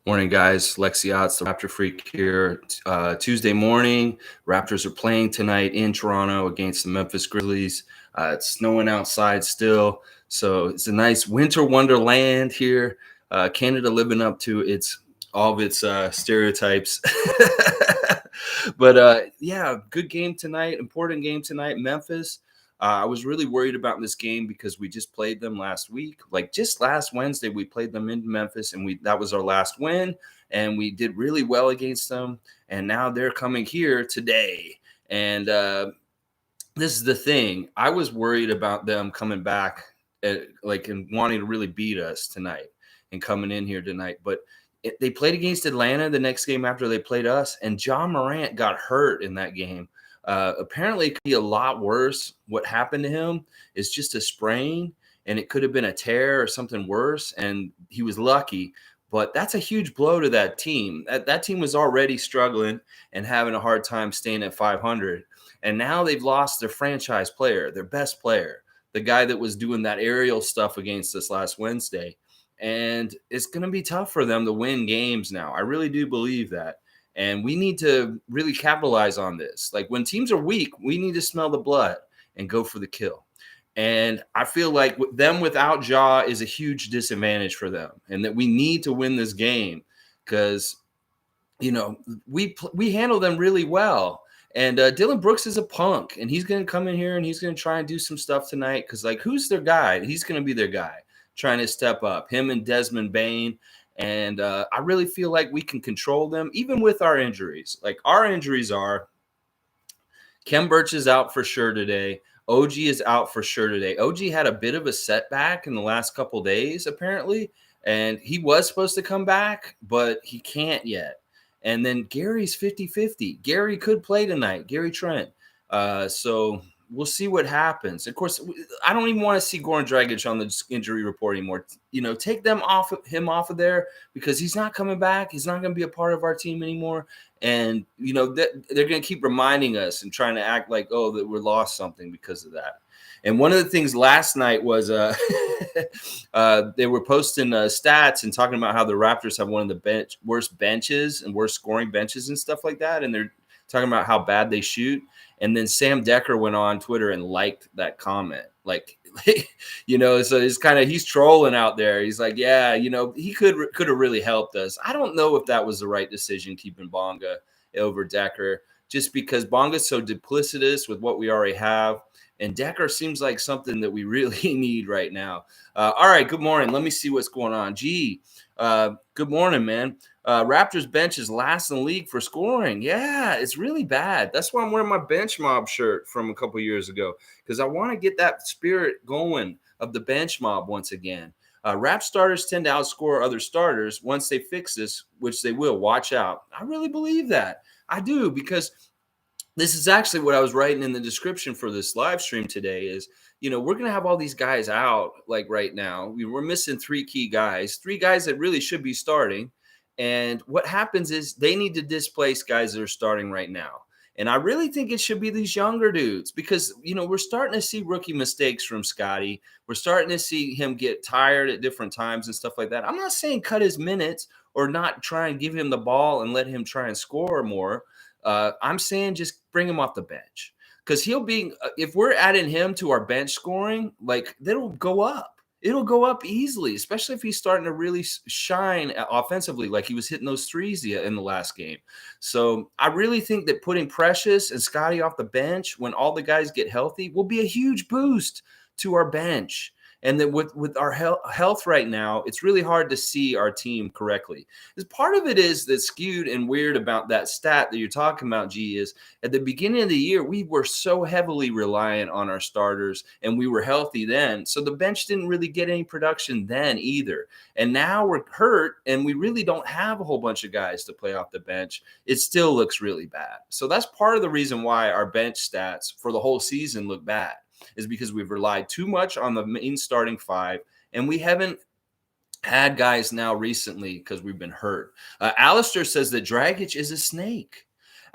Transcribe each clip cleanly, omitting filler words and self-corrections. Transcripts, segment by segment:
Morning, guys. Lexiot's the Raptor Freak here. Tuesday morning, Raptors are playing tonight in Toronto against the Memphis Grizzlies. It's snowing outside still, so it's a nice winter wonderland here. Canada living up to all of its stereotypes. But yeah, good game tonight. Important game tonight. Memphis. I was really worried about this game because we just played them last week. Like just last Wednesday, we played them in Memphis, and that was our last win, and we did really well against them. And now they're coming here today, and this is the thing. I was worried about them coming back, and wanting to really beat us tonight and coming in here tonight, but. They played against Atlanta the next game after they played us, and Ja Morant got hurt in that game. Apparently, it could be a lot worse. What happened to him is just a sprain, and it could have been a tear or something worse, and he was lucky. But that's a huge blow to that team. That team was already struggling and having a hard time staying at 500, and now they've lost their franchise player, their best player, the guy that was doing that aerial stuff against us last Wednesday. And it's going to be tough for them to win games now. I really do believe that. And we need to really capitalize on this. Like when teams are weak, we need to smell the blood and go for the kill. And I feel like them without Ja is a huge disadvantage for them, and that we need to win this game because, we handle them really well. And Dylan Brooks is a punk, and he's going to come in here and he's going to try and do some stuff tonight because, who's their guy? He's going to be their guy trying to step up, him and Desmond Bane. And I really feel like we can control them, even with our injuries. Like our injuries are Kem Birch is out for sure today. OG is out for sure today. OG had a bit of a setback in the last couple days, apparently, and he was supposed to come back, but he can't yet. And then Gary's 50-50. Gary could play tonight, Gary Trent. So we'll see what happens. Of course, I don't even want to see Goran Dragic on the injury report anymore. Take him off of there because he's not coming back. He's not going to be a part of our team anymore. And, they're going to keep reminding us and trying to act like, that we're lost something because of that. And one of the things last night was they were posting stats and talking about how the Raptors have one of the worst benches and worst scoring benches and stuff like that. And they're talking about how bad they shoot. And then Sam Decker went on Twitter and liked that comment. So it's he's trolling out there. He's like, yeah, he could have really helped us. I don't know if that was the right decision, keeping Bonga over Decker, just because Bonga's so duplicitous with what we already have. And Decker seems like something that we really need right now. All right, good morning. Let me see what's going on. Good morning, man. Raptors bench is last in the league for scoring. Yeah, it's really bad. That's why I'm wearing my bench mob shirt from a couple years ago, because I want to get that spirit going of the bench mob once again. Rap starters tend to outscore other starters once they fix this, which they will. Watch out. I really believe that. I do, because this is actually what I was writing in the description for this live stream today is, we're going to have all these guys out like right now. We're missing three key guys, three guys that really should be starting. And what happens is they need to displace guys that are starting right now. And I really think it should be these younger dudes because, we're starting to see rookie mistakes from Scotty. We're starting to see him get tired at different times and stuff like that. I'm not saying cut his minutes or not try and give him the ball and let him try and score more. I'm saying just bring him off the bench because he'll be, if we're adding him to our bench scoring, that'll go up. It'll go up easily, especially if he's starting to really shine offensively, like he was hitting those threes in the last game. So I really think that putting Precious and Scotty off the bench when all the guys get healthy will be a huge boost to our bench. And then with our health right now, it's really hard to see our team correctly. Because part of it is that's skewed and weird about that stat that you're talking about, G, is at the beginning of the year, we were so heavily reliant on our starters and we were healthy then. So the bench didn't really get any production then either. And now we're hurt and we really don't have a whole bunch of guys to play off the bench. It still looks really bad. So that's part of the reason why our bench stats for the whole season look bad. Is because we've relied too much on the main starting five, and we haven't had guys now recently because we've been hurt. Alistair says that Dragic is a snake.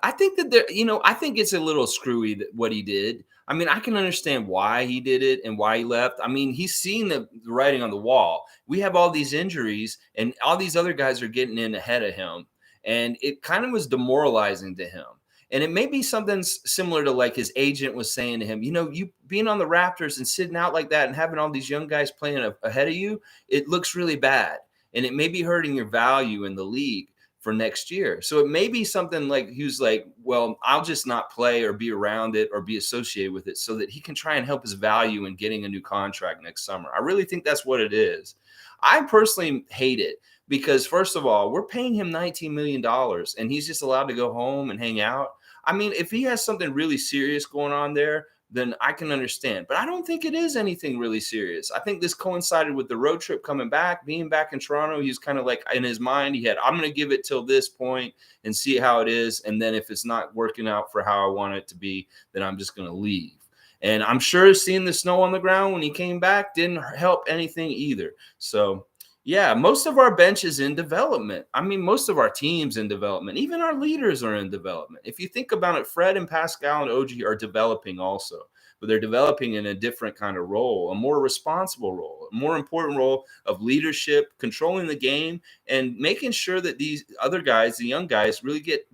I think that I think it's a little screwy what he did. I mean, I can understand why he did it and why he left. I mean, he's seen the writing on the wall. We have all these injuries, and all these other guys are getting in ahead of him. And it kind of was demoralizing to him. And it may be something similar to like his agent was saying to him, you being on the Raptors and sitting out like that and having all these young guys playing ahead of you, it looks really bad. And it may be hurting your value in the league for next year. So it may be something like he was like, well, I'll just not play or be around it or be associated with it so that he can try and help his value in getting a new contract next summer. I really think that's what it is. I personally hate it because, first of all, we're paying him $19 million and he's just allowed to go home and hang out. I mean, if he has something really serious going on there, then I can understand. But I don't think it is anything really serious. I think this coincided with the road trip coming back, being back in Toronto. He's kind of like in his mind, he had, I'm going to give it till this point and see how it is. And then if it's not working out for how I want it to be, then I'm just going to leave. And I'm sure seeing the snow on the ground when he came back didn't help anything either. So, yeah, most of our bench is in development. I mean, most of our team's in development. Even our leaders are in development. If you think about it, Fred and Pascal and OG are developing also, but they're developing in a different kind of role, a more responsible role, a more important role of leadership, controlling the game, and making sure that these other guys, the young guys, really get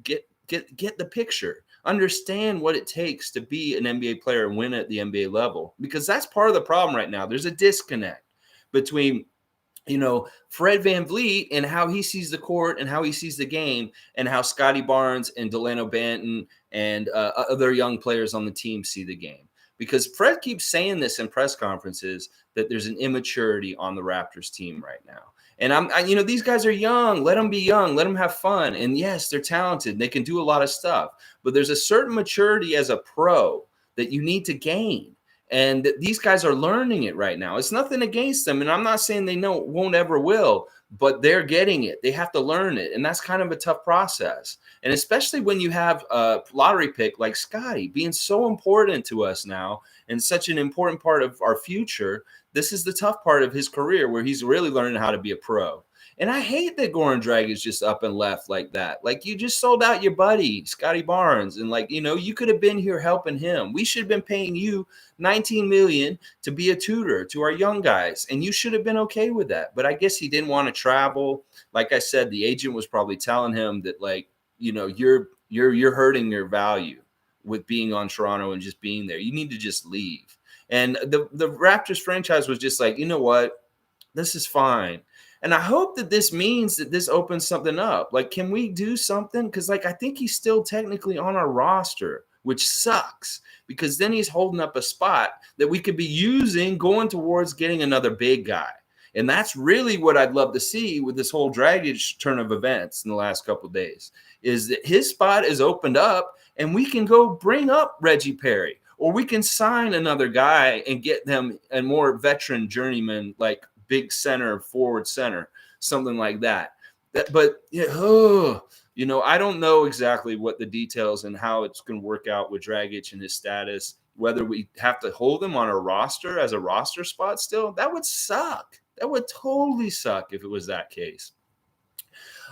the picture, understand what it takes to be an NBA player and win at the NBA level, because that's part of the problem right now. There's a disconnect between Fred VanVleet and how he sees the court and how he sees the game and how Scotty Barnes and Delano Banton and other young players on the team see the game. Because Fred keeps saying this in press conferences that there's an immaturity on the Raptors team right now. And these guys are young. Let them be young. Let them have fun. And yes, they're talented. They can do a lot of stuff. But there's a certain maturity as a pro that you need to gain. And these guys are learning it right now. It's nothing against them. And I'm not saying they won't ever will, but they're getting it. They have to learn it. And that's kind of a tough process. And especially when you have a lottery pick like Scotty being so important to us now and such an important part of our future, this is the tough part of his career where he's really learning how to be a pro. And I hate that Goran Dragic just up and left like that. Like, you just sold out your buddy, Scotty Barnes. And you could have been here helping him. We should have been paying you $19 million to be a tutor to our young guys. And you should have been okay with that. But I guess he didn't want to travel. Like I said, the agent was probably telling him that, you're hurting your value with being on Toronto and just being there. You need to just leave. And the Raptors franchise was just like, you know what? This is fine. And I hope that this means that this opens something up. Like, can we do something? Because, I think he's still technically on our roster, which sucks because then he's holding up a spot that we could be using going towards getting another big guy. And that's really what I'd love to see with this whole Dragic turn of events in the last couple of days, is that his spot is opened up and we can go bring up Reggie Perry, or we can sign another guy and get them a more veteran journeyman, like big center, forward center, something like that. But I don't know exactly what the details and how it's going to work out with Dragic and his status, whether we have to hold him on a roster as a roster spot still. That would suck. That would totally suck if it was that case.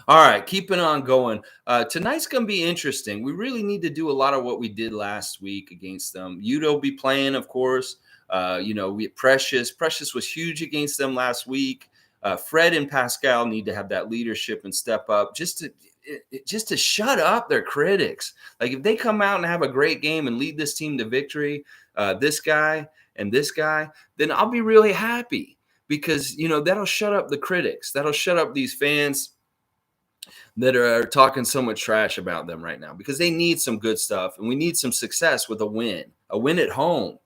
All right, keeping on going. Tonight's going to be interesting. We really need to do a lot of what we did last week against them. Udo will be playing, of course. We had Precious. Precious was huge against them last week. Fred and Pascal need to have that leadership and step up just to shut up their critics. Like, if they come out and have a great game and lead this team to victory, this guy and this guy, then I'll be really happy because, that'll shut up the critics. That'll shut up these fans that are talking so much trash about them right now, because they need some good stuff and we need some success with a win at home.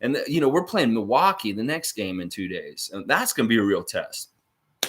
And, we're playing Milwaukee the next game in 2 days, and that's going to be a real test.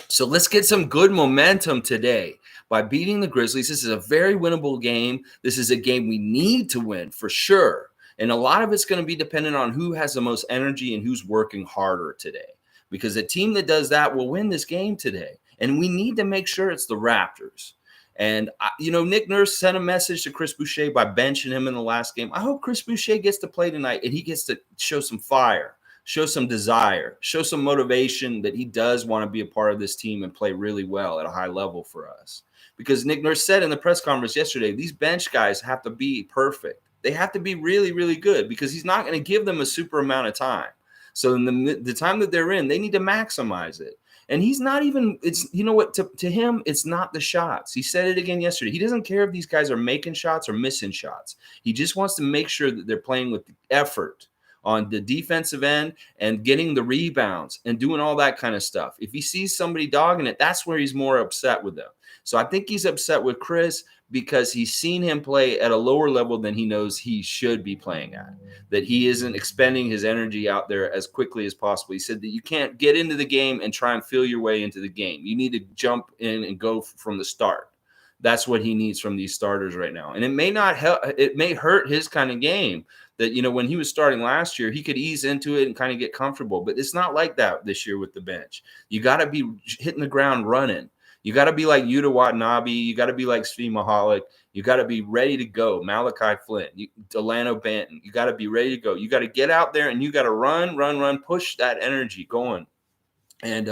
So let's get some good momentum today by beating the Grizzlies. This is a very winnable game. This is a game we need to win for sure. And a lot of it's going to be dependent on who has the most energy and who's working harder today, because a team that does that will win this game today. And we need to make sure it's the Raptors. And, Nick Nurse sent a message to Chris Boucher by benching him in the last game. I hope Chris Boucher gets to play tonight and he gets to show some fire, show some desire, show some motivation that he does want to be a part of this team and play really well at a high level for us. Because Nick Nurse said in the press conference yesterday, these bench guys have to be perfect. They have to be really, really good because he's not going to give them a super amount of time. So in the time that they're in, they need to maximize it. And he's not even, it's, you know what, to him, it's not the shots. He said it again yesterday. He doesn't care if these guys are making shots or missing shots. He just wants to make sure that they're playing with effort on the defensive end and getting the rebounds and doing all that kind of stuff. If he sees somebody dogging it, that's where he's more upset with them. So I think he's upset with Chris because he's seen him play at a lower level than he knows he should be playing at, that he isn't expending his energy out there as quickly as possible. He said that you can't get into the game and try and feel your way into the game. You need to jump in and go from the start. That's what he needs from these starters right now. And it may not help. It may hurt his kind of game that, you know, when he was starting last year, he could ease into it and kind of get comfortable. But it's not like that this year with the bench. You got to be hitting the ground running. You got to be like Yuta Watanabe. You got to be like Svi Mihalik. You got to be ready to go. Malachi Flynn, Delano Banton. You got to be ready to go. You got to get out there and you got to run, push that energy going. And,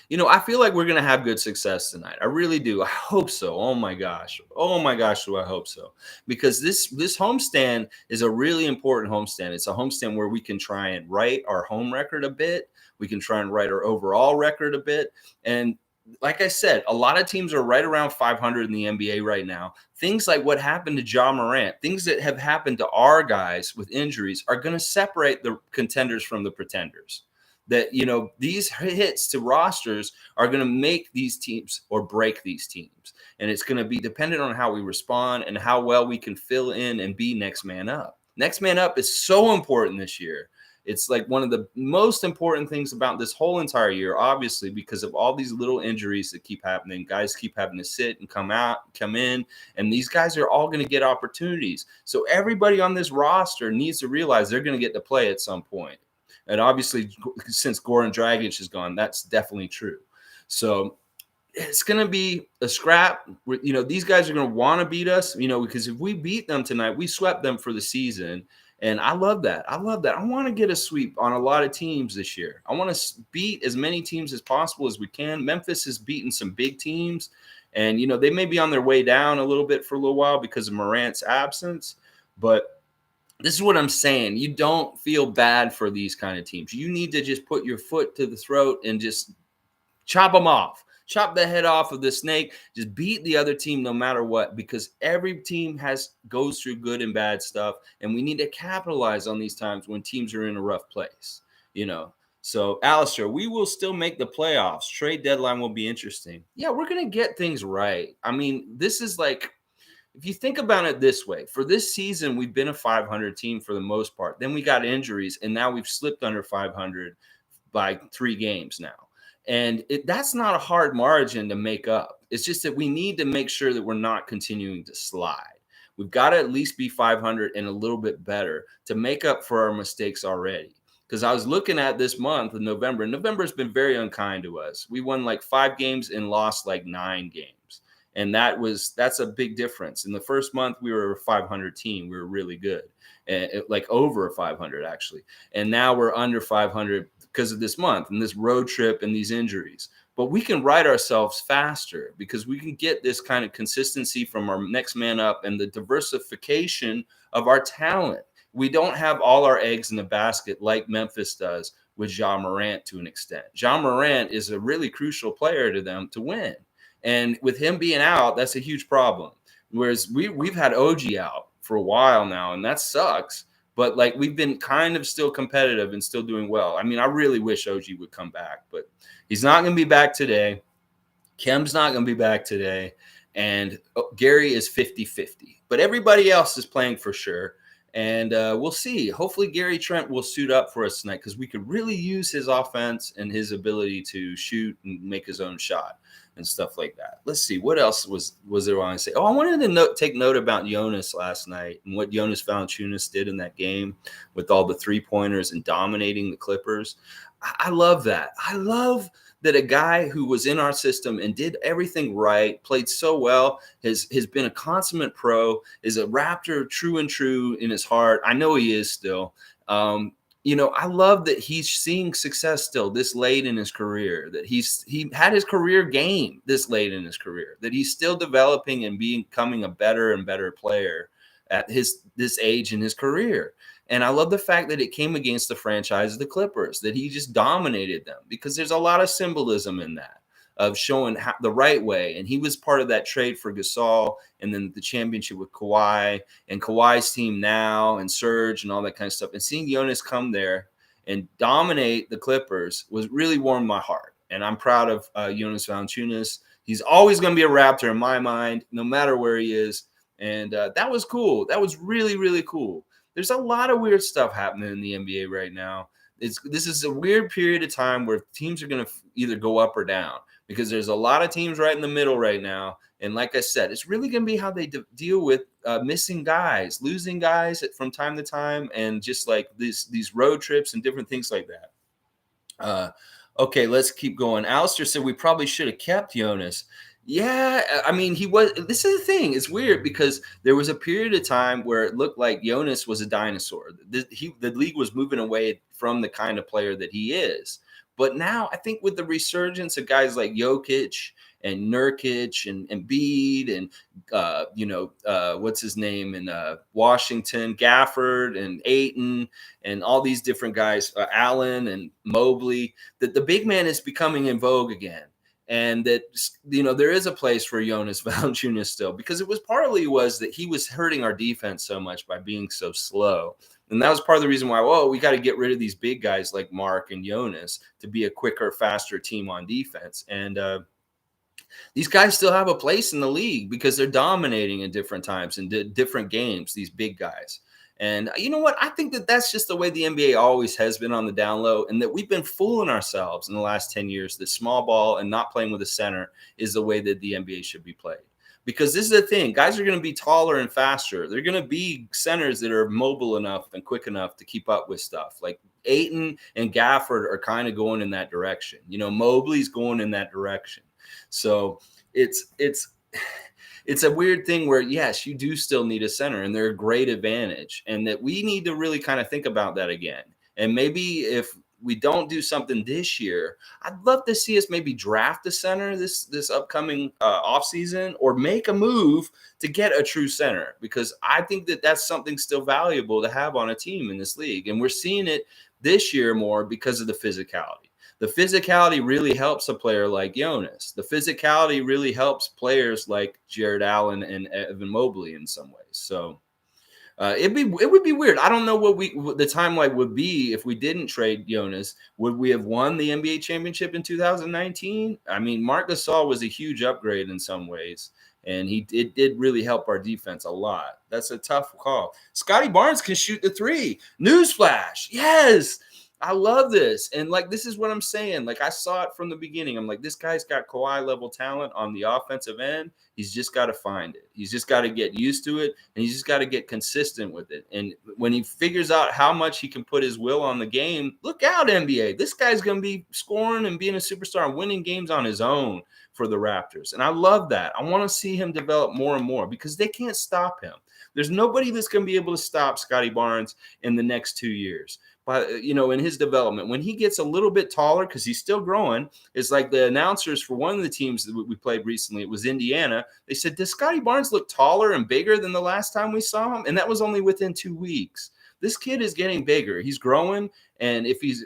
you know, I feel like we're going to have good success tonight. I really do. I hope so. Oh, my gosh. Oh, my gosh, do I hope so. Because this homestand is a really important homestand. It's a homestand where we can try and write our home record a bit. We can try and write our overall record a bit. And like I said, a lot of teams are right around 500 in the NBA right now. Things like what happened to Ja Morant, things that have happened to our guys with injuries are going to separate the contenders from the pretenders. That, you know, these hits to rosters are going to make these teams or break these teams. And it's going to be dependent on how we respond and how well we can fill in and be next man up. Next man up is so important this year. It's like one of the most important things about this whole entire year, obviously, because of all these little injuries that keep happening. Guys keep having to sit and come in, and these guys are all going to get opportunities. So everybody on this roster needs to realize they're going to get to play at some point. And obviously, since Goran Dragic is gone, that's definitely true. So it's going to be a scrap. You know, these guys are going to want to beat us, you know, because if we beat them tonight, we swept them for the season. And I love that. I want to get a sweep on a lot of teams this year. I want to beat as many teams as possible as we can. Memphis has beaten some big teams. And, you know, they may be on their way down a little bit for a little while because of Morant's absence. But this is what I'm saying. You don't feel bad for these kind of teams. You need to just put your foot to the throat and just chop them off. Chop the head off of the snake. Just beat the other team no matter what, because every team goes through good and bad stuff, and we need to capitalize on these times when teams are in a rough place, you know. So, Alistair, we will still make the playoffs. Trade deadline will be interesting. Yeah, we're going to get things right. I mean, this is like, if you think about it this way, for this season, we've been a 500 team for the most part. Then we got injuries, and now we've slipped under 500 by 3 games now. And that's not a hard margin to make up. It's just that we need to make sure that we're not continuing to slide. We've got to at least be 500 and a little bit better to make up for our mistakes already. Because I was looking at this month of November, and November's been very unkind to us. We won like 5 games and lost like 9 games. And that's a big difference. In the first month, we were a 500 team. We were really good, like over 500 actually. And now we're under 500 because of this month and this road trip and these injuries. But we can right ourselves faster because we can get this kind of consistency from our next man up and the diversification of our talent. We don't have all our eggs in the basket like Memphis does with Ja Morant to an extent. Ja Morant is a really crucial player to them to win. And with him being out, that's a huge problem. Whereas we've had OG out for a while now, and that sucks. But, like, we've been kind of still competitive and still doing well. I mean, I really wish OG would come back, but he's not going to be back today. Kem's not going to be back today. And Gary is 50-50. But everybody else is playing for sure. And we'll see. Hopefully Gary Trent will suit up for us tonight because we could really use his offense and his ability to shoot and make his own shot and stuff like that. Let's see. What else was there I want to say? Oh, I wanted to take note about Jonas last night and what Jonas Valanciunas did in that game with all the three-pointers and dominating the Clippers. I love that. I love that a guy who was in our system and did everything right, played so well, has been a consummate pro, is a Raptor true and true in his heart. I know he is still. You know, I love that he's seeing success still this late in his career, that he had his career game this late in his career, that he's still developing and becoming a better and better player at this age in his career. And I love the fact that it came against the franchise of the Clippers, that he just dominated them, because there's a lot of symbolism in that of showing the right way. And he was part of that trade for Gasol, and then the championship with Kawhi and Kawhi's team now and Serge and all that kind of stuff. And seeing Jonas come there and dominate the Clippers was really warmed my heart. And I'm proud of Jonas Valanciunas. He's always going to be a Raptor in my mind, no matter where he is. And that was cool. That was really, really cool. There's a lot of weird stuff happening in the NBA right now. This is a weird period of time where teams are going to either go up or down, because there's a lot of teams right in the middle right now. And like I said, it's really going to be how they deal with missing guys, losing guys from time to time, and just like these road trips and different things like that. Okay, let's keep going. Alistair said we probably should have kept Jonas. Yeah, I mean, this is the thing. It's weird because there was a period of time where it looked like Jonas was a dinosaur. The league was moving away from the kind of player that he is. But now I think with the resurgence of guys like Jokic and Nurkic and Embiid and what's his name in Washington, Gafford and Ayton and all these different guys, Allen and Mobley, that the big man is becoming in vogue again. And that, there is a place for Jonas Valanciunas still, because it was partly that he was hurting our defense so much by being so slow. And that was part of the reason why, we got to get rid of these big guys like Mark and Jonas to be a quicker, faster team on defense. And these guys still have a place in the league because they're dominating in different times and different games, these big guys. And you know what? I think that's just the way the NBA always has been on the down low, and that we've been fooling ourselves in the last 10 years that small ball and not playing with a center is the way that the NBA should be played. Because this is the thing. Guys are going to be taller and faster. They're going to be centers that are mobile enough and quick enough to keep up with stuff. Like Ayton and Gafford are kind of going in that direction. Mobley's going in that direction. So it's a weird thing where, yes, you do still need a center, and they're a great advantage, and that we need to really kind of think about that again. And maybe if we don't do something this year, I'd love to see us maybe draft a center this upcoming offseason, or make a move to get a true center, because I think that's something still valuable to have on a team in this league. And we're seeing it this year more because of the physicality. The physicality really helps a player like Jonas. The physicality really helps players like Jared Allen and Evan Mobley in some ways. So it would be weird. I don't know what the timeline would be if we didn't trade Jonas. Would we have won the NBA championship in 2019? I mean, Marc Gasol was a huge upgrade in some ways, and it did really help our defense a lot. That's a tough call. Scotty Barnes can shoot the three. Newsflash. Yes. I love this. And this is what I'm saying. I saw it from the beginning. I'm like, this guy's got Kawhi level talent on the offensive end. He's just got to find it. He's just got to get used to it. And he's just got to get consistent with it. And when he figures out how much he can put his will on the game, look out, NBA. This guy's going to be scoring and being a superstar and winning games on his own for the Raptors. And I love that. I want to see him develop more and more, because they can't stop him. There's nobody that's going to be able to stop Scotty Barnes in the next 2 years. But, in his development, when he gets a little bit taller, because he's still growing, it's like the announcers for one of the teams that we played recently, it was Indiana. They said, does Scotty Barnes look taller and bigger than the last time we saw him? And that was only within 2 weeks. This kid is getting bigger. He's growing. And if he's,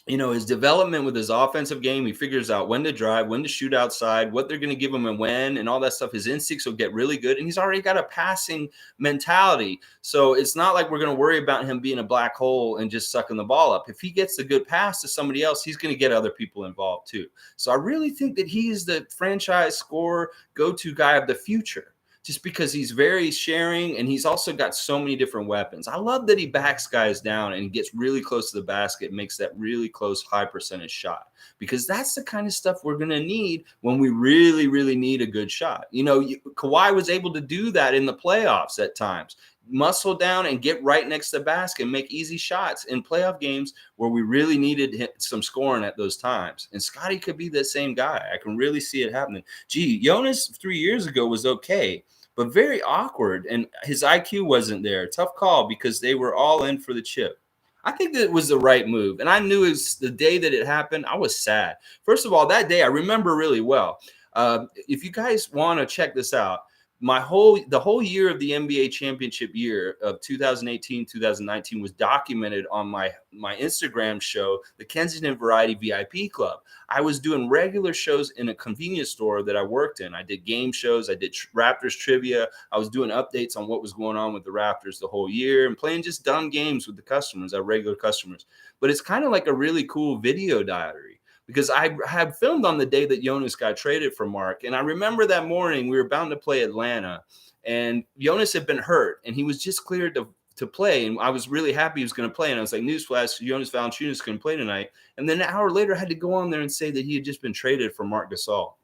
his development with his offensive game, he figures out when to drive, when to shoot outside, what they're going to give him and when, and all that stuff. His instincts will get really good. And he's already got a passing mentality. So it's not like we're going to worry about him being a black hole and just sucking the ball up. If he gets a good pass to somebody else, he's going to get other people involved too. So I really think that he is the franchise scorer, go-to guy of the future, just because he's very sharing, and he's also got so many different weapons. I love that he backs guys down and gets really close to the basket and makes that really close, high percentage shot, because that's the kind of stuff we're going to need when we really, really need a good shot. Kawhi was able to do that in the playoffs at times. Muscle down and get right next to the basket and make easy shots in playoff games where we really needed some scoring at those times. And Scotty could be the same guy. I can really see it happening. Jonas 3 years ago was okay, but very awkward, and his IQ wasn't there. Tough call, because they were all in for the chip. I think that it was the right move, and I knew it was the day that it happened. I was sad. First of all, that day I remember really well. If you guys want to check this out, the whole year of the NBA championship year of 2018, 2019 was documented on my Instagram show, the Kensington Variety VIP Club. I was doing regular shows in a convenience store that I worked in. I did game shows. I did Raptors trivia. I was doing updates on what was going on with the Raptors the whole year and playing just dumb games with the customers, our regular customers. But it's kind of like a really cool video diary, because I had filmed on the day that Jonas got traded for Mark. And I remember that morning we were bound to play Atlanta, and Jonas had been hurt and he was just cleared to play. And I was really happy he was going to play. And I was like, newsflash, Jonas Valanciunas couldn't play tonight. And then an hour later I had to go on there and say that he had just been traded for Marc Gasol.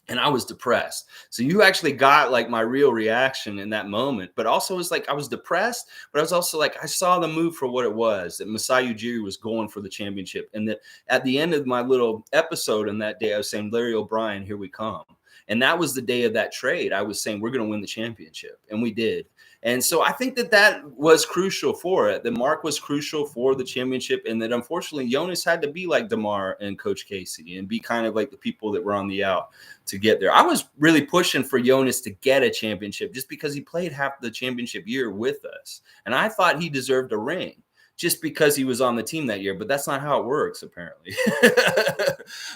And I was depressed. So you actually got like my real reaction in that moment. But also it was like I was depressed, but I was also like, I saw the move for what it was, that Masai Ujiri was going for the championship. And that at the end of my little episode on that day, I was saying, Larry O'Brien, here we come. And that was the day of that trade. I was saying, we're going to win the championship. And we did. And so I think that was crucial for it, that Mark was crucial for the championship, and that unfortunately Jonas had to be like DeMar and Coach Casey and be kind of like the people that were on the out to get there. I was really pushing for Jonas to get a championship just because he played half the championship year with us. And I thought he deserved a ring just because he was on the team that year, but that's not how it works, apparently.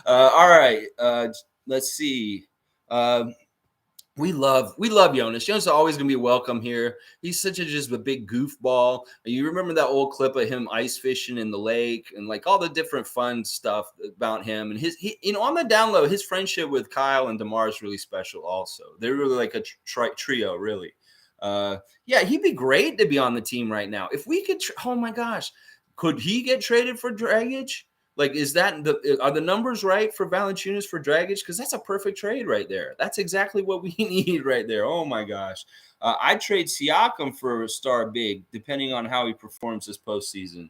All right, let's see. We love Jonas. Jonas is always going to be welcome here. He's such just a big goofball. You remember that old clip of him ice fishing in the lake and like all the different fun stuff about him. And he on the down low, his friendship with Kyle and DeMar is really special also. They're really like a trio, really. Yeah, he'd be great to be on the team right now. If we could, oh my gosh, could he get traded for Dragic? Like, are the numbers right for Valanciunas for Dragic? Because that's a perfect trade right there. That's exactly what we need right there. Oh my gosh. I'd trade Siakam for a star big, depending on how he performs this postseason.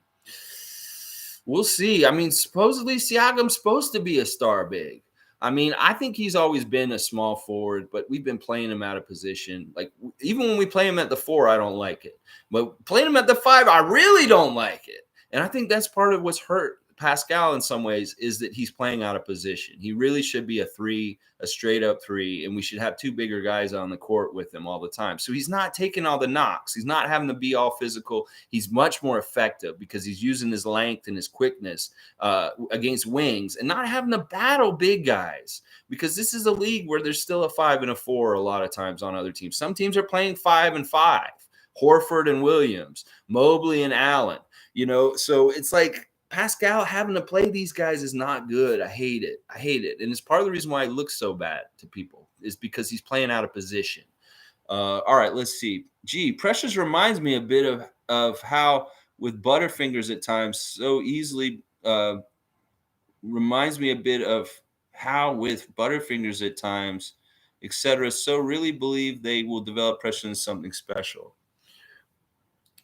We'll see. I mean, supposedly Siakam's supposed to be a star big. I mean, I think he's always been a small forward, but we've been playing him out of position. Like, even when we play him at the 4, I don't like it. But playing him at the 5, I really don't like it. And I think that's part of what's hurt Pascal in some ways, is that he's playing out of position. He really should be a 3, a straight up 3, and we should have 2 bigger guys on the court with him all the time. So he's not taking all the knocks. He's not having to be all physical. He's much more effective because he's using his length and his quickness against wings and not having to battle big guys, because this is a league where there's still a 5 and a 4 a lot of times on other teams. Some teams are playing 5 and 5, Horford and Williams, Mobley and Allen, so it's like, Pascal having to play these guys is not good. I hate it. And it's part of the reason why he looks so bad to people, is because he's playing out of position. All right, let's see. Precious reminds me a bit of how with Butterfingers at times so easily reminds me a bit of how with Butterfingers at times, etc. So really believe they will develop Precious into something special.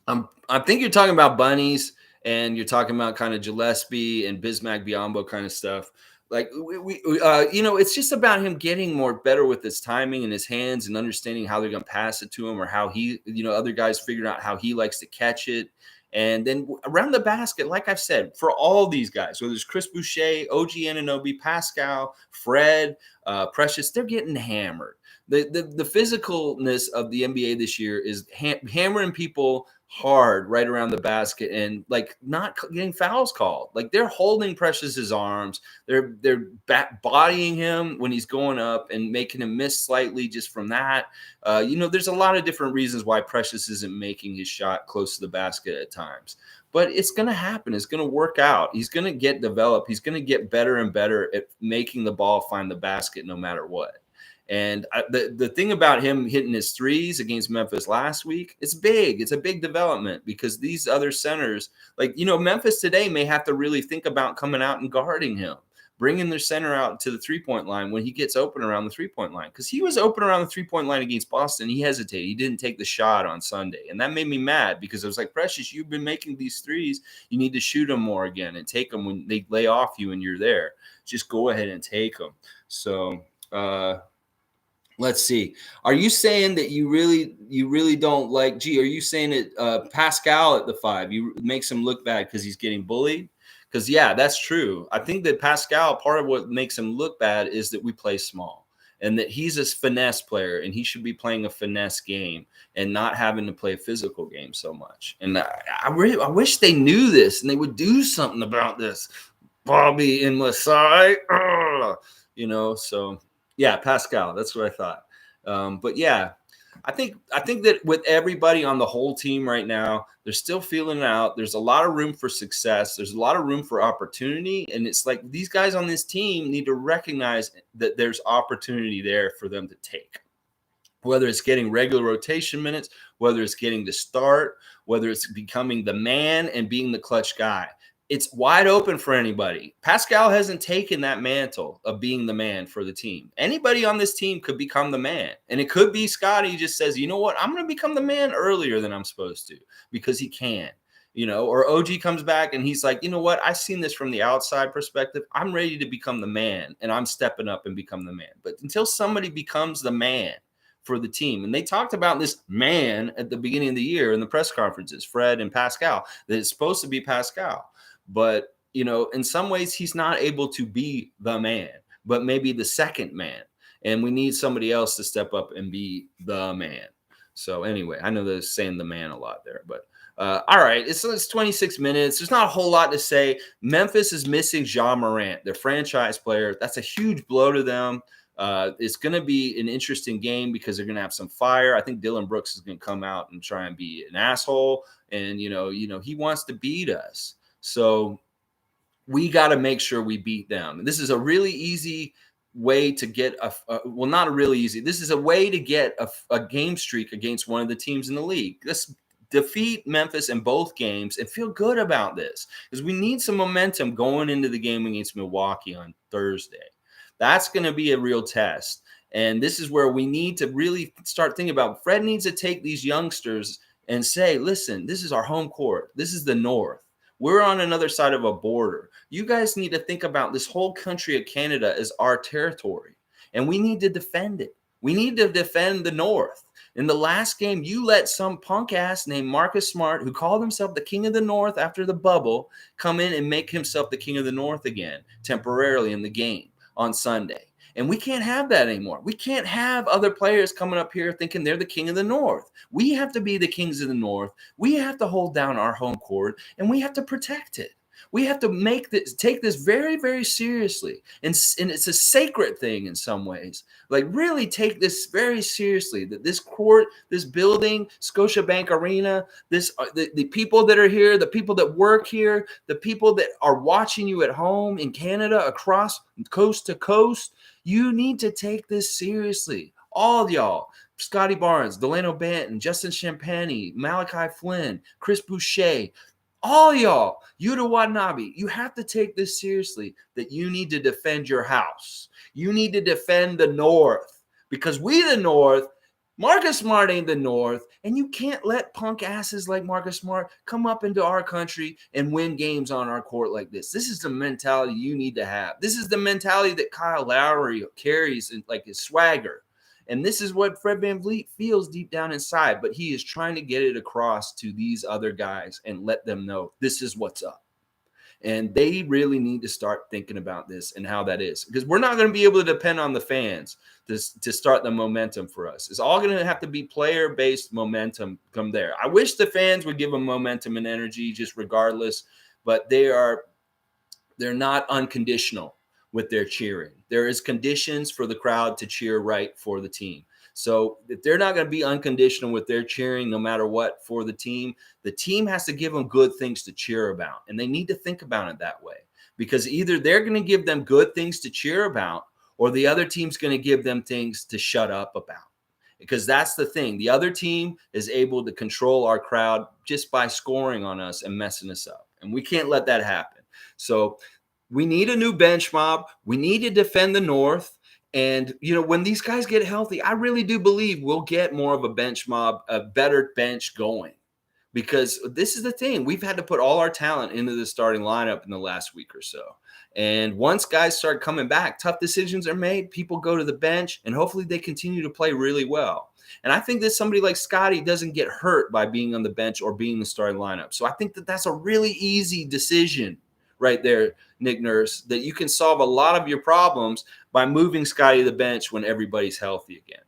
I think you're talking about bunnies. And you're talking about kind of Gillespie and Bismack Biyombo kind of stuff. Like it's just about him getting better with his timing and his hands and understanding how they're going to pass it to him, or how he, other guys figuring out how he likes to catch it. And then around the basket, like I've said, for all these guys, whether it's Chris Boucher, OG Anunoby, Pascal, Fred, Precious, they're getting hammered. The physicalness of the NBA this year is hammering people hard right around the basket and like not getting fouls called. Like, they're holding Precious's arms, they're bodying him when he's going up and making him miss slightly just from that. There's a lot of different reasons why Precious isn't making his shot close to the basket at times, but it's going to happen. It's going to work out. He's going to get developed. He's going to get better and better at making the ball find the basket no matter what. And the thing about him hitting his threes against Memphis last week, it's big. It's a big development, because these other centers, Memphis today may have to really think about coming out and guarding him, bringing their center out to the 3-point line when he gets open around the 3-point line. Because he was open around the 3-point line against Boston. He hesitated. He didn't take the shot on Sunday. And that made me mad, because I was like, Precious, you've been making these threes. You need to shoot them more again and take them when they lay off you and you're there. Just go ahead and take them. So, let's see. Are you saying that you really don't like are you saying that Pascal at the 5 makes him look bad because he's getting bullied? Because yeah, that's true. I think that Pascal, part of what makes him look bad is that we play small. and that he's a finesse player and he should be playing a finesse game and not having to play a physical game so much. And I wish they knew this and they would do something about this. Bobby and Masai, so yeah, Pascal, that's what I thought. But yeah, I think that with everybody on the whole team right now, they're still feeling it out. There's a lot of room for success. There's a lot of room for opportunity. And it's like these guys on this team need to recognize that there's opportunity there for them to take. Whether it's getting regular rotation minutes, whether it's getting to start, whether it's becoming the man and being the clutch guy. It's wide open for anybody. Pascal hasn't taken that mantle of being the man for the team. Anybody on this team could become the man. And it could be Scotty just says, you know what, I'm going to become the man earlier than I'm supposed to because he can. Or OG comes back and he's like, you know what, I've seen this from the outside perspective. I'm ready to become the man and I'm stepping up and become the man. But until somebody becomes the man for the team, and they talked about this man at the beginning of the year in the press conferences, Fred and Pascal, that it's supposed to be Pascal. But, in some ways, he's not able to be the man, but maybe the second man. And we need somebody else to step up and be the man. So anyway, I know they're saying the man a lot there, but all right, it's 26 minutes. There's not a whole lot to say. Memphis is missing Ja Morant, their franchise player. That's a huge blow to them. It's going to be an interesting game because they're going to have some fire. I think Dylan Brooks is going to come out and try and be an asshole. And, he wants to beat us. So we got to make sure we beat them. This is a really easy way to get not a really easy. This is a way to get a game streak against one of the teams in the league. Let's defeat Memphis in both games and feel good about this because we need some momentum going into the game against Milwaukee on Thursday. That's going to be a real test. And this is where we need to really start thinking about Fred needs to take these youngsters and say, listen, this is our home court. This is the North. We're on another side of a border. You guys need to think about this whole country of Canada as our territory, and we need to defend it. We need to defend the North. In the last game, you let some punk ass named Marcus Smart, who called himself the king of the North after the bubble, come in and make himself the king of the North again temporarily in the game on Sunday. And we can't have that anymore. We can't have other players coming up here thinking they're the king of the North. We have to be the kings of the North. We have to hold down our home court, and we have to protect it. We have to take this very, very seriously. And it's a sacred thing in some ways. Like, really take this very seriously, that this court, this building, Scotiabank Arena, the people that are here, the people that work here, the people that are watching you at home in Canada, across coast to coast, you need to take this seriously. All of y'all, Scotty Barnes, Delano Banton, Justin Champagny, Malachi Flynn, Chris Boucher, all y'all, Yuta Watanabe, you have to take this seriously, that you need to defend your house. You need to defend the North, because we the North, Marcus Smart ain't the North, and you can't let punk asses like Marcus Smart come up into our country and win games on our court like this. This is the mentality you need to have. This is the mentality that Kyle Lowry carries in like his swagger. And this is what Fred VanVleet feels deep down inside, but he is trying to get it across to these other guys and let them know this is what's up. And they really need to start thinking about this and how that is, because we're not going to be able to depend on the fans to start the momentum for us. It's all going to have to be player-based momentum come there. I wish the fans would give them momentum and energy just regardless, but they're not unconditional with their cheering. There is conditions for the crowd to cheer right for the team. So if they're not going to be unconditional with their cheering, no matter what, for the team has to give them good things to cheer about. And they need to think about it that way, because either they're going to give them good things to cheer about, or the other team's going to give them things to shut up about. Because that's the thing. The other team is able to control our crowd just by scoring on us and messing us up. And we can't let that happen. So we need a new bench mob. We need to defend the North. And, when these guys get healthy, I really do believe we'll get more of a bench mob, a better bench going. Because this is the thing. We've had to put all our talent into the starting lineup in the last week or so. And once guys start coming back, tough decisions are made. People go to the bench, and hopefully they continue to play really well. And I think that somebody like Scotty doesn't get hurt by being on the bench or being in the starting lineup. So I think that that's a really easy decision right there, Nick Nurse, that you can solve a lot of your problems by moving Scotty to the bench when everybody's healthy again.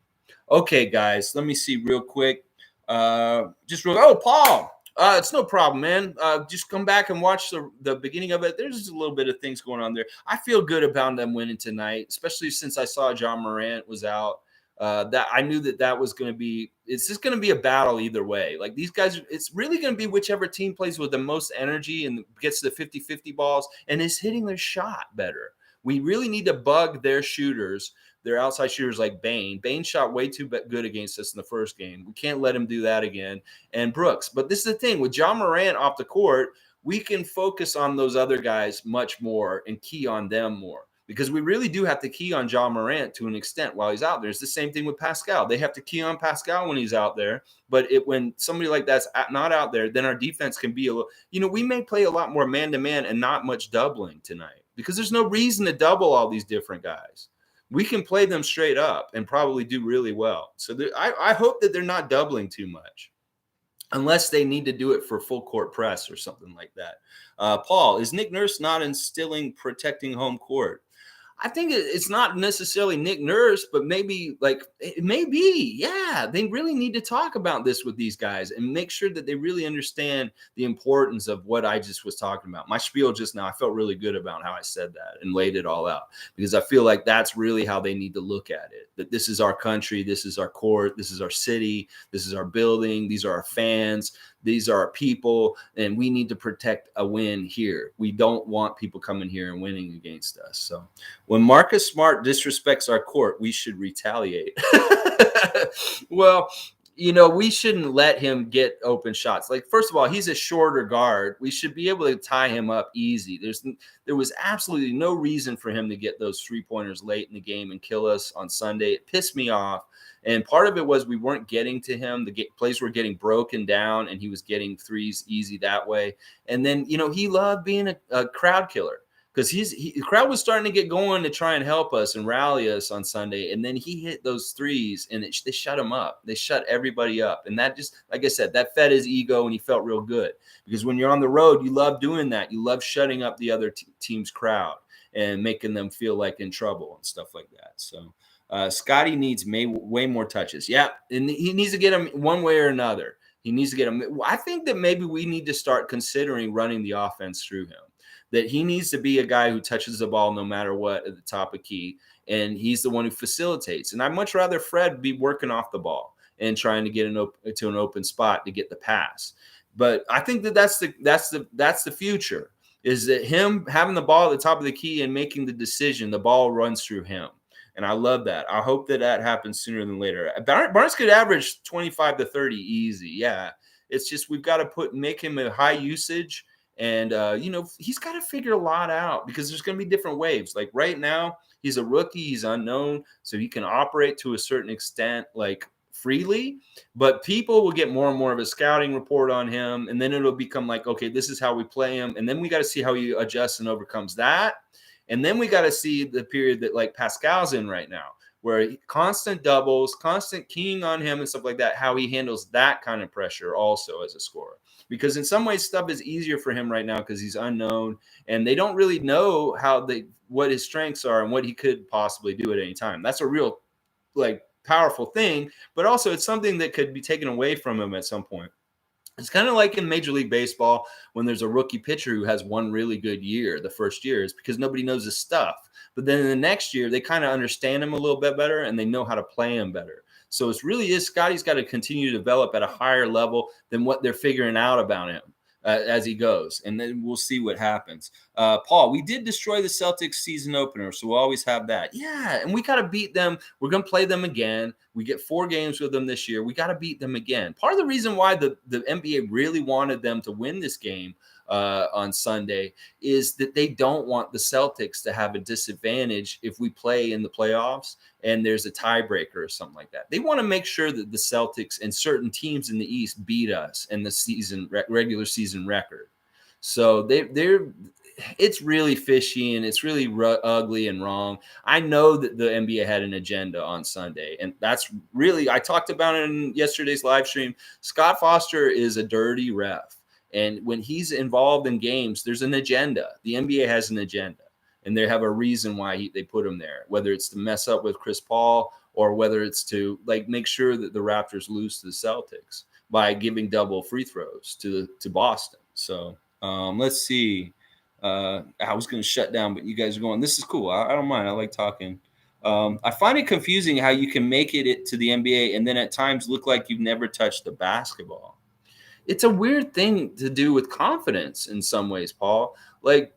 Okay, guys, let me see real quick. Paul, it's no problem, man. Just come back and watch the beginning of it. There's just a little bit of things going on there. I feel good about them winning tonight, especially since I saw Ja Morant was out. That I knew that was going to be. It's just going to be a battle either way. Like these guys, it's really going to be whichever team plays with the most energy and gets the 50-50 balls and is hitting their shot better. We really need to bug their shooters. Their outside shooters like Bane. Bane shot way too good against us in the first game. We can't let him do that again. And Brooks. But this is the thing. With Ja Morant off the court, we can focus on those other guys much more and key on them more. Because we really do have to key on Ja Morant to an extent while he's out there. It's the same thing with Pascal. They have to key on Pascal when he's out there. But when somebody like that's not out there, then our defense can be a little, we may play a lot more man-to-man and not much doubling tonight. Because there's no reason to double all these different guys. We can play them straight up and probably do really well. So I hope that they're not doubling too much unless they need to do it for full court press or something like that. Paul, is Nick Nurse not instilling protecting home court? I think it's not necessarily Nick Nurse, but maybe it may be. Yeah, they really need to talk about this with these guys and make sure that they really understand the importance of what I just was talking about. My spiel just now, I felt really good about how I said that and laid it all out because I feel like that's really how they need to look at it. That this is our country, this is our court, this is our city, this is our building, these are our fans. These are our people, and we need to protect a win here. We don't want people coming here and winning against us. So when Marcus Smart disrespects our court, we should retaliate. Well, we shouldn't let him get open shots. Like, first of all, he's a shorter guard. We should be able to tie him up easy. There was absolutely no reason for him to get those 3-pointers late in the game and kill us on Sunday. It pissed me off. And part of it was we weren't getting to him. The plays were getting broken down, and he was getting threes easy that way. And then, he loved being a crowd killer because the crowd was starting to get going to try and help us and rally us on Sunday. And then he hit those threes, and they shut him up. They shut everybody up. And that just, like I said, that fed his ego, and he felt real good. Because when you're on the road, you love doing that. You love shutting up the other team's crowd and making them feel like in trouble and stuff like that. So Scotty needs way more touches. Yeah, and he needs to get them one way or another. He needs to get them. I think that maybe we need to start considering running the offense through him. That he needs to be a guy who touches the ball no matter what at the top of key, and he's the one who facilitates. And I'd much rather Fred be working off the ball and trying to get to an open spot to get the pass. But I think that's the future. Is that him having the ball at the top of the key and making the decision? The ball runs through him. And I love that. I hope that happens sooner than later. Barnes could average 25 to 30 easy. Yeah. It's just we've got to make him a high usage. And, he's got to figure a lot out because there's going to be different waves. Like right now, he's a rookie. He's unknown. So he can operate to a certain extent, freely. But people will get more and more of a scouting report on him. And then it'll become like, okay, this is how we play him. And then we got to see how he adjusts and overcomes that. And then we got to see the period that Pascal's in right now, where constant doubles, constant keying on him and stuff like that, how he handles that kind of pressure also as a scorer. Because in some ways, stuff is easier for him right now because he's unknown and they don't really know what his strengths are and what he could possibly do at any time. That's a real powerful thing, but also it's something that could be taken away from him at some point. It's kind of like in Major League Baseball when there's a rookie pitcher who has one really good year. The first year is because nobody knows his stuff. But then in the next year, they kind of understand him a little bit better and they know how to play him better. So it really is Scotty's got to continue to develop at a higher level than what they're figuring out about him as he goes. And then we'll see what happens. Paul, we did destroy the Celtics season opener, so we'll always have that. Yeah, and we got to beat them. We're going to play them again. We get 4 games with them this year. We got to beat them again. Part of the reason why the NBA really wanted them to win this game on Sunday is that they don't want the Celtics to have a disadvantage if we play in the playoffs and there's a tiebreaker or something like that. They want to make sure that the Celtics and certain teams in the East beat us in the regular season record. So it's really fishy and it's really ugly and wrong. I know that the NBA had an agenda on Sunday, and that's really, I talked about it in yesterday's live stream. Scott Foster is a dirty ref. And when he's involved in games, there's an agenda. The NBA has an agenda, and they have a reason why they put him there, whether it's to mess up with Chris Paul or whether it's to like make sure that the Raptors lose to the Celtics by giving double free throws to Boston. So let's see. I was going to shut down, but you guys are going. This is cool. I don't mind. I like talking. I find it confusing how you can make it to the NBA and then at times look like you've never touched a basketball. It's a weird thing to do with confidence in some ways, Paul. Like,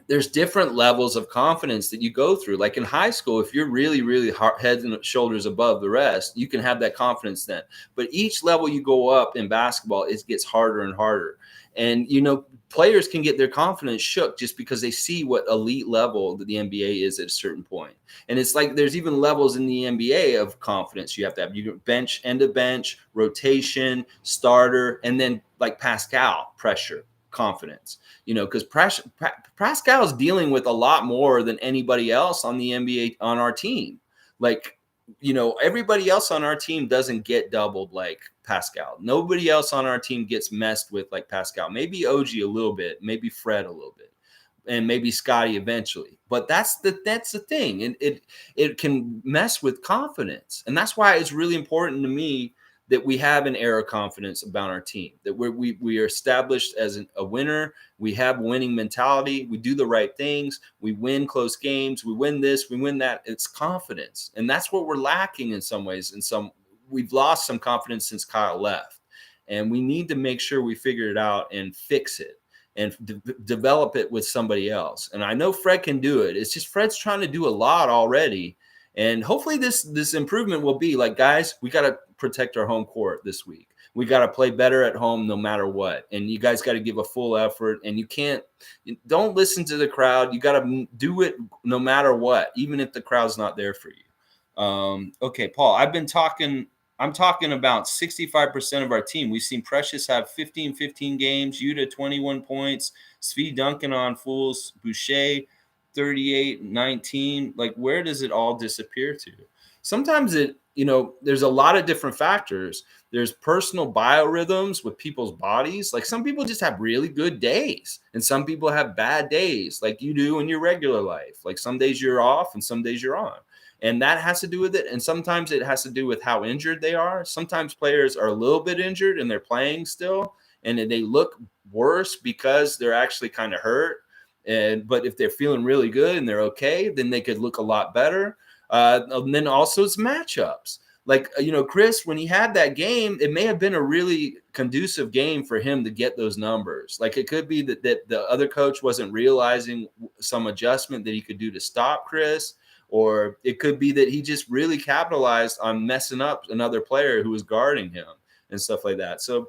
there's different levels of confidence that you go through. Like in high school, if you're really, really head and shoulders above the rest, you can have that confidence then. But each level you go up in basketball, it gets harder and harder. And, you know, players can get their confidence shook just because they see what elite level that the NBA is at a certain point. And it's like there's even levels in the NBA of confidence you have to have. You bench, end of bench, rotation, starter, and then like Pascal pressure. Confidence, you know, because Pascal is dealing with a lot more than anybody else on the NBA on our team. Like, you know, everybody else on our team doesn't get doubled like Pascal. Nobody else on our team gets messed with like Pascal. Maybe OG a little bit, maybe Fred a little bit, and maybe Scotty eventually. But that's the thing, and it can mess with confidence, and that's why it's really important to me that we have an air of confidence about our team, that we are established as a winner. We have winning mentality. We do the right things. We win close games. We win this, we win that. It's confidence. And that's what we're lacking in some ways. We've lost some confidence since Kyle left. And we need to make sure we figure it out and fix it and develop it with somebody else. And I know Fred can do it. It's just Fred's trying to do a lot already. And hopefully this improvement will be like, guys, we got to protect our home court this week. We got to play better at home no matter what. And you guys got to give a full effort. And don't listen to the crowd. You got to do it no matter what, even if the crowd's not there for you. Okay, Paul, I'm talking about 65% of our team. We've seen Precious have 15 games, Yuta 21 points, Svi Duncan on Fools, Boucher 38, 19. Like, where does it all disappear to? Sometimes there's a lot of different factors. There's personal biorhythms with people's bodies. Like some people just have really good days and some people have bad days like you do in your regular life. Like some days you're off and some days you're on. And that has to do with it. And sometimes it has to do with how injured they are. Sometimes players are a little bit injured and they're playing still and they look worse because they're actually kind of hurt. But if they're feeling really good and they're okay, then they could look a lot better. And then also it's matchups. Like, Chris, when he had that game, it may have been a really conducive game for him to get those numbers. Like it could be that the other coach wasn't realizing some adjustment that he could do to stop Chris, or it could be that he just really capitalized on messing up another player who was guarding him and stuff like that. So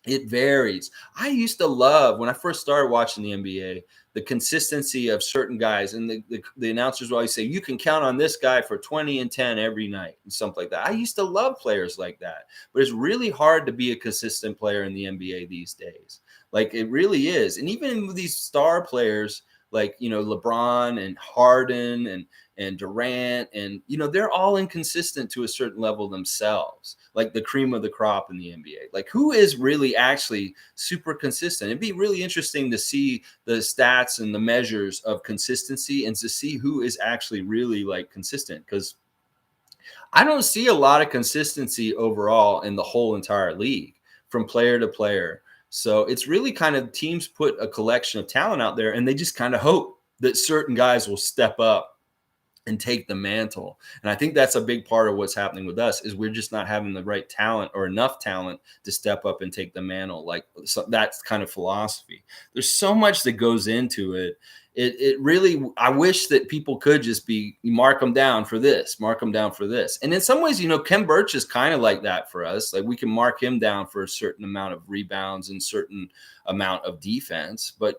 it varies. I used to love, when I first started watching the NBA, the consistency of certain guys. And the announcers will always say, you can count on this guy for 20 and 10 every night and something like that. I used to love players like that. But it's really hard to be a consistent player in the NBA these days. Like it really is. And even with these star players, like, LeBron and Harden and Durant, and, they're all inconsistent to a certain level themselves, like the cream of the crop in the NBA. Like who is really actually super consistent? It'd be really interesting to see the stats and the measures of consistency and to see who is actually really like consistent. Because I don't see a lot of consistency overall in the whole entire league from player to player. So it's really kind of teams put a collection of talent out there and they just kind of hope that certain guys will step up and take the mantle. And I think that's a big part of what's happening with us is we're just not having the right talent or enough talent to step up and take the mantle. Like that's kind of philosophy. There's so much that goes into it. It really, I wish that people could just mark them down for this, mark them down for this. And in some ways, Ken Birch is kind of like that for us. Like we can mark him down for a certain amount of rebounds and certain amount of defense. But,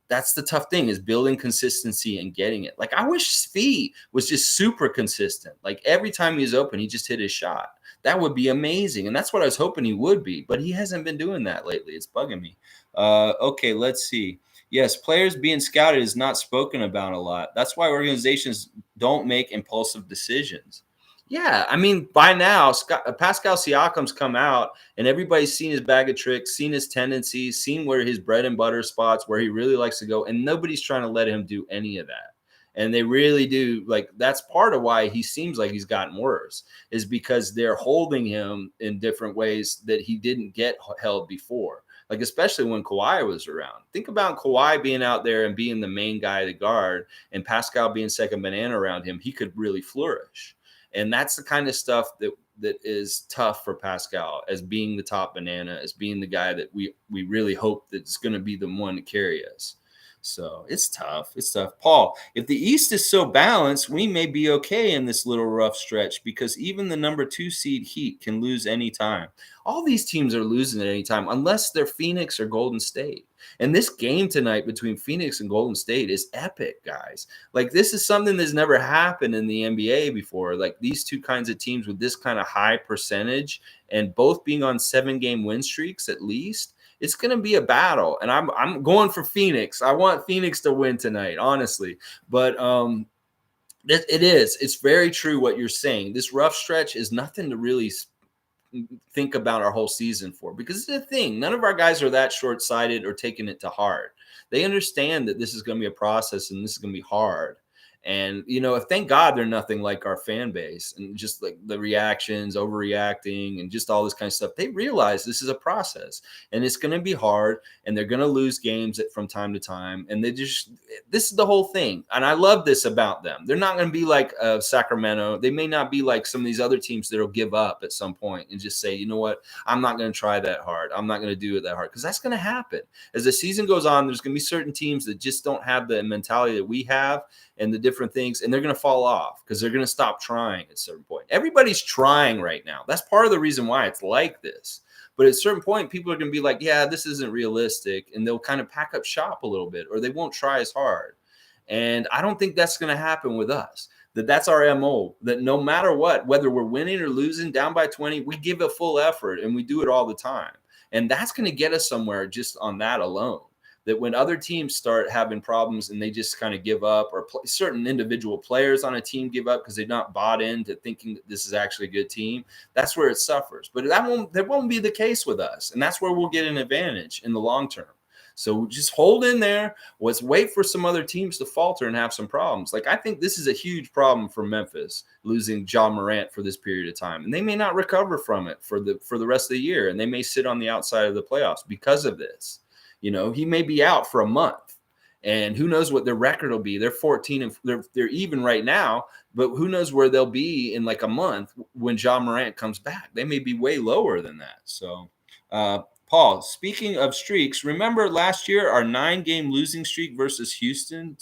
that's the tough thing is building consistency and getting it. Like I wish Svi was just super consistent. Like every time he's open, he just hit his shot. That would be amazing. And that's what I was hoping he would be, but he hasn't been doing that lately. It's bugging me. Okay, let's see. Yes, players being scouted is not spoken about a lot. That's why organizations don't make impulsive decisions. Yeah, I mean, by now, Pascal Siakam's come out, and everybody's seen his bag of tricks, seen his tendencies, seen where his bread and butter spots, where he really likes to go, and nobody's trying to let him do any of that. And they really do. Like, that's part of why he seems like he's gotten worse, is because they're holding him in different ways that he didn't get held before. Like, especially when Kawhi was around. Think about Kawhi being out there and being the main guy to guard, and Pascal being second banana around him. He could really flourish. And that's the kind of stuff that is tough for Pascal, as being the top banana, as being the guy that we really hope that's going to be the one to carry us. So it's tough. It's tough. Paul, if the East is so balanced, we may be okay in this little rough stretch, because even the number 2 seed Heat can lose anytime. All these teams are losing at any time, unless they're Phoenix or Golden State. And this game tonight between Phoenix and Golden State is epic, guys. Like, this is something that's never happened in the NBA before. Like, these two kinds of teams with this kind of high percentage, and both being on 7-game win streaks at least. It's going to be a battle, and I'm going for Phoenix. I want Phoenix to win tonight, honestly. But it is. It's very true what you're saying. This rough stretch is nothing to really think about our whole season for, because it's a thing. None of our guys are that short-sighted or taking it to heart. They understand that this is going to be a process and this is going to be hard. And, thank God they're nothing like our fan base, and just like the reactions, overreacting, and just all this kind of stuff. They realize this is a process, and it's going to be hard, and they're going to lose games from time to time. And this is the whole thing. And I love this about them. They're not going to be like Sacramento. They may not be like some of these other teams that'll give up at some point and just say, you know what, I'm not going to try that hard. I'm not going to do it that hard, because that's going to happen. As the season goes on, there's going to be certain teams that just don't have the mentality that we have, and the different things, and they're going to fall off because they're going to stop trying at a certain point. Everybody's trying right now. That's part of the reason why it's like this. But at a certain point, people are going to be like, yeah, this isn't realistic, and they'll kind of pack up shop a little bit, or they won't try as hard. And I don't think that's going to happen with us. That's our MO, that no matter what, whether we're winning or losing, down by 20, we give a full effort, and we do it all the time. And that's going to get us somewhere just on that alone. That when other teams start having problems and they just kind of give up, or certain individual players on a team give up because they're not bought into thinking that this is actually a good team, that's where it suffers. But that won't be the case with us. And that's where we'll get an advantage in the long term. So just hold in there. Let's wait for some other teams to falter and have some problems. Like, I think this is a huge problem for Memphis, losing Ja Morant for this period of time. And they may not recover from it for the rest of the year. And they may sit on the outside of the playoffs because of this. He may be out for a month, and who knows what their record will be. They're 14 and they're even right now, but who knows where they'll be in like a month when Ja Morant comes back. They may be way lower than that. So, Paul, speaking of streaks, remember last year our 9-game losing streak versus Houston?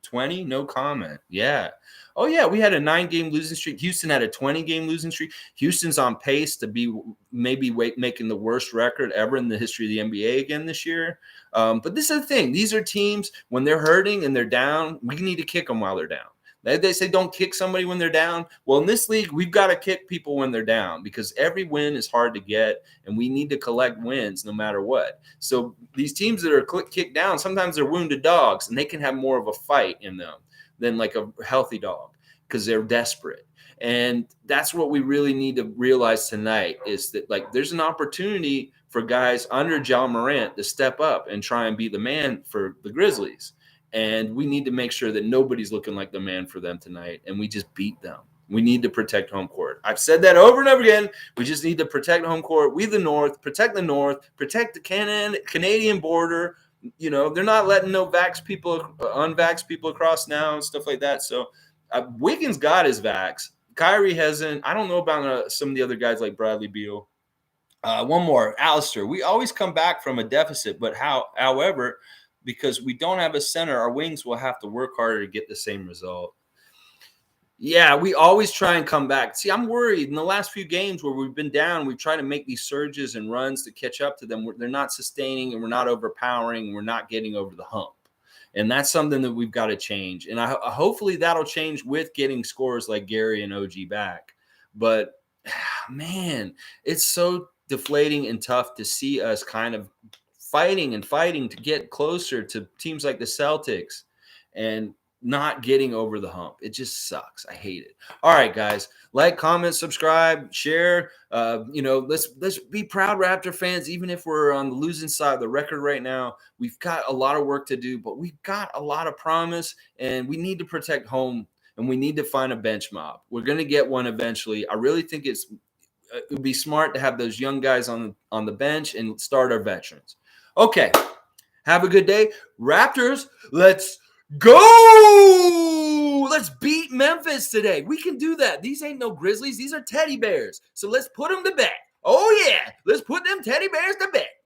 20? No comment. Yeah. Oh, yeah, we had a 9-game losing streak. Houston had a 20-game losing streak. Houston's on pace to be maybe making the worst record ever in the history of the NBA again this year. But this is the thing. These are teams, when they're hurting and they're down, we need to kick them while they're down. They say don't kick somebody when they're down. Well, in this league, we've got to kick people when they're down, because every win is hard to get, and we need to collect wins no matter what. So these teams that are kicked down, sometimes they're wounded dogs, and they can have more of a fight in them than like a healthy dog, because they're desperate. And that's what we really need to realize tonight, is that like there's an opportunity for guys under Ja Morant to step up and try and be the man for the Grizzlies. And we need to make sure that nobody's looking like the man for them tonight, and we just beat them. We need to protect home court. I've said that over and over again. We just need to protect home court. We the North, protect the Canadian border. They're not letting no unvaxxed people across now and stuff like that. So Wiggins got his vax. Kyrie hasn't. I don't know about some of the other guys like Bradley Beal. One more, Alistair. We always come back from a deficit, but however, because we don't have a center, our wings will have to work harder to get the same result. Yeah, we always try and come back. See, I'm worried in the last few games where we've been down, we try to make these surges and runs to catch up to them. They're not sustaining, and we're not overpowering, and we're not getting over the hump. And that's something that we've got to change. And hopefully that'll change with getting scores like Gary and OG back. But, man, it's so deflating and tough to see us kind of fighting to get closer to teams like the Celtics. And not getting over the hump. It just sucks. I hate it. All right, guys, like, comment, subscribe, share. Let's be proud Raptor fans, even if we're on the losing side of the record right now. We've got a lot of work to do, but we've got a lot of promise, and we need to protect home, and we need to find a bench mob. We're going to get one eventually. I really think it would be smart to have those young guys on the bench and start our veterans. Okay, have a good day. Raptors, let's go! Let's beat Memphis today. We can do that. These ain't no Grizzlies. These are teddy bears. So let's put them to bed. Oh, yeah. Let's put them teddy bears to bed.